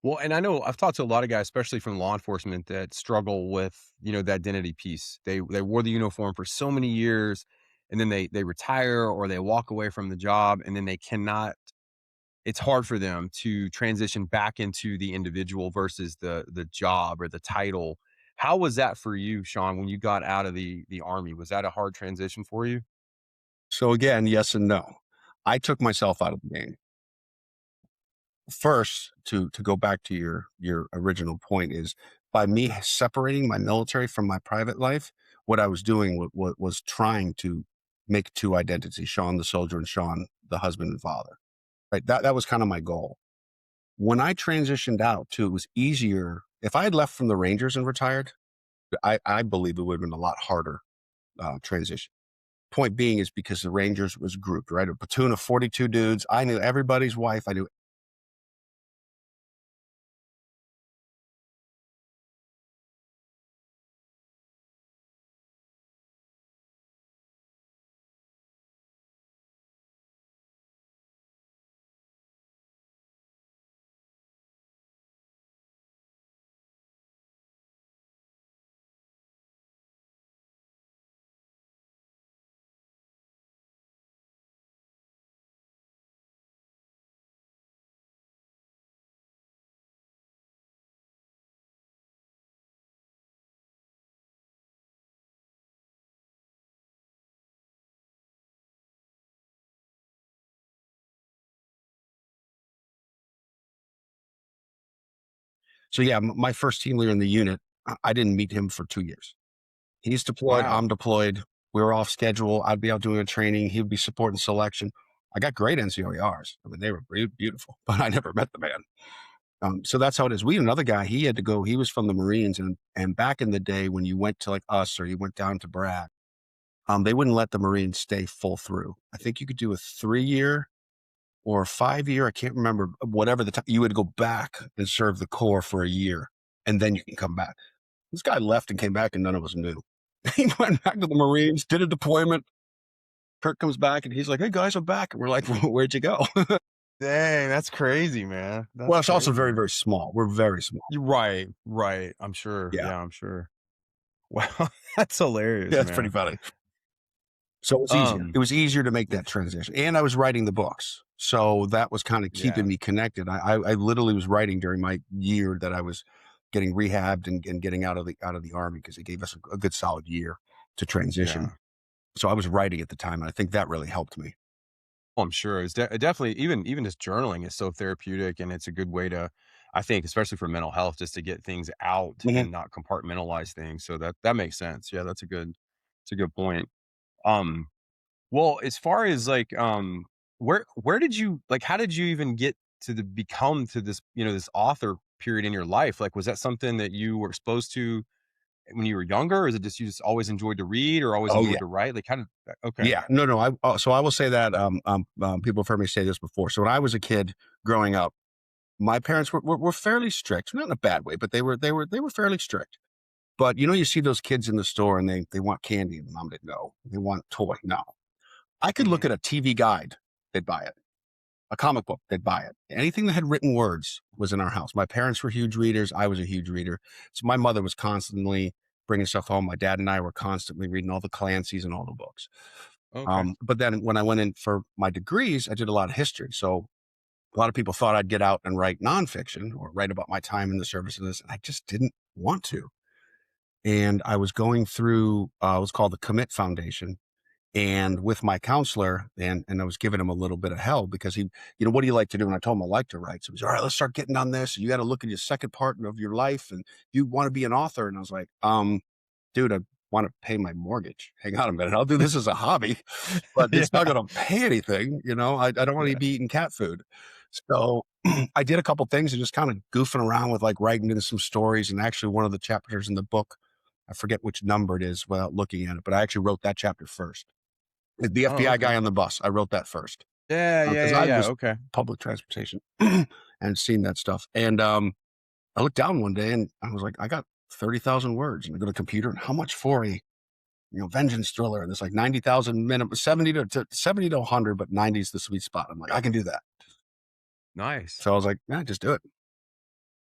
Well, and I know I've talked to a lot of guys, especially from law enforcement, that struggle with, the identity piece. They wore the uniform for so many years, and then they retire or they walk away from the job, and then they cannot. It's hard for them to transition back into the individual versus the job or the title. How was that for you, Sean, when you got out of the army? Was that a hard transition for you? So again, yes and no. I took myself out of the game. First, to go back to your original point is by me separating my military from my private life, what I was doing was trying to make two identities, Sean the soldier and Sean the husband and father. Right. That was kind of my goal. When I transitioned out too, it was easier. If I had left from the Rangers and retired, I believe it would have been a lot harder transition. Point being is because the Rangers was grouped, right? A platoon of 42 dudes. I knew everybody's wife. I knew. So yeah, my first team leader in the unit, I didn't meet him for 2 years. He's deployed. Wow. I'm deployed. We were off schedule. I'd be out doing a training. He would be supporting selection. I got great NCOERs. I mean, they were beautiful, but I never met the man. So that's how it is. We had another guy. He had to go. He was from the Marines, and back in the day when you went to like us or you went down to Bragg, they wouldn't let the Marines stay full through. I think you could do a 3 year or a 5 year. I can't remember. Whatever the time, you would go back and serve the Corps for a year, and then you can come back. This guy left and came back, and none of us knew. He went back to the Marines, did a deployment. Kirk comes back, and he's like, "Hey guys, I'm back." And we're like, "Where'd you go?" Dang, that's crazy, man. That's Well, it's also very, crazy. very small. We're very small. You're right, right. I'm sure. Yeah, Yeah, I'm sure. Wow, that's hilarious, yeah, it's pretty man. funny. So it was easier. Um, It was easier to make that transition, and I was writing the books, so that was kind of keeping yeah, me connected. I literally was writing during my year that I was getting rehabbed and getting out of the army because it gave us a good solid year to transition. yeah. So I was writing at the time, and I think that really helped me. Well, I'm sure it's definitely even just journaling is so therapeutic, and it's a good way to, I think, especially for mental health, just to get things out Mhm. and not compartmentalize things. So that makes sense. Yeah, it's a good point. Um, well, as far as like, where did you like? How did you even get to become to this, this author period in your life? Like, was that something that you were exposed to when you were younger, or is it just you just always enjoyed to read or always Oh yeah. enjoyed to write? Like, kind of, okay. Yeah, no, no. So I will say that people have heard me say this before. So when I was a kid growing up, my parents were fairly strict, not in a bad way, but they were fairly strict. But you see those kids in the store and they want candy, and mom didn't go. They want toy. No, I could look Hmm. at a TV guide, they'd buy it. A comic book, they'd buy it. Anything that had written words was in our house. My parents were huge readers. I was a huge reader. So my mother was constantly bringing stuff home. My dad and I were constantly reading all the Clancy's and all the books. Okay. But then when I went in for my degrees, I did a lot of history. So a lot of people thought I'd get out and write nonfiction or write about my time in the service of this. And I just didn't want to. And I was going through what's called the Commit Foundation. And with my counselor, and I was giving him a little bit of hell because what do you like to do? And I told him I like to write. So he's all right, let's start getting on this. You got to look at your second part of your life and you want to be an author. And I was like, dude, I want to pay my mortgage. Hang on a minute. I'll do this as a hobby, but it's not Yeah. going to pay anything. I don't want to Yeah. be eating cat food. So I did a couple things and just kind of goofing around with like writing into some stories. And actually one of the chapters in the book, I forget which number it is without looking at it, but I actually wrote that chapter first. The Oh, FBI okay. guy on the bus, I wrote that first Yeah, yeah, because yeah, I yeah. was Okay. public transportation and seen that stuff. And I looked down one day and I was like, I got 30,000 words. And I go to the computer and how much for a vengeance thriller? And it's like 90,000 minimum, 70 to 100, but 90 is the sweet spot. I'm like, I can do that. Nice. So I was like, yeah, just do it.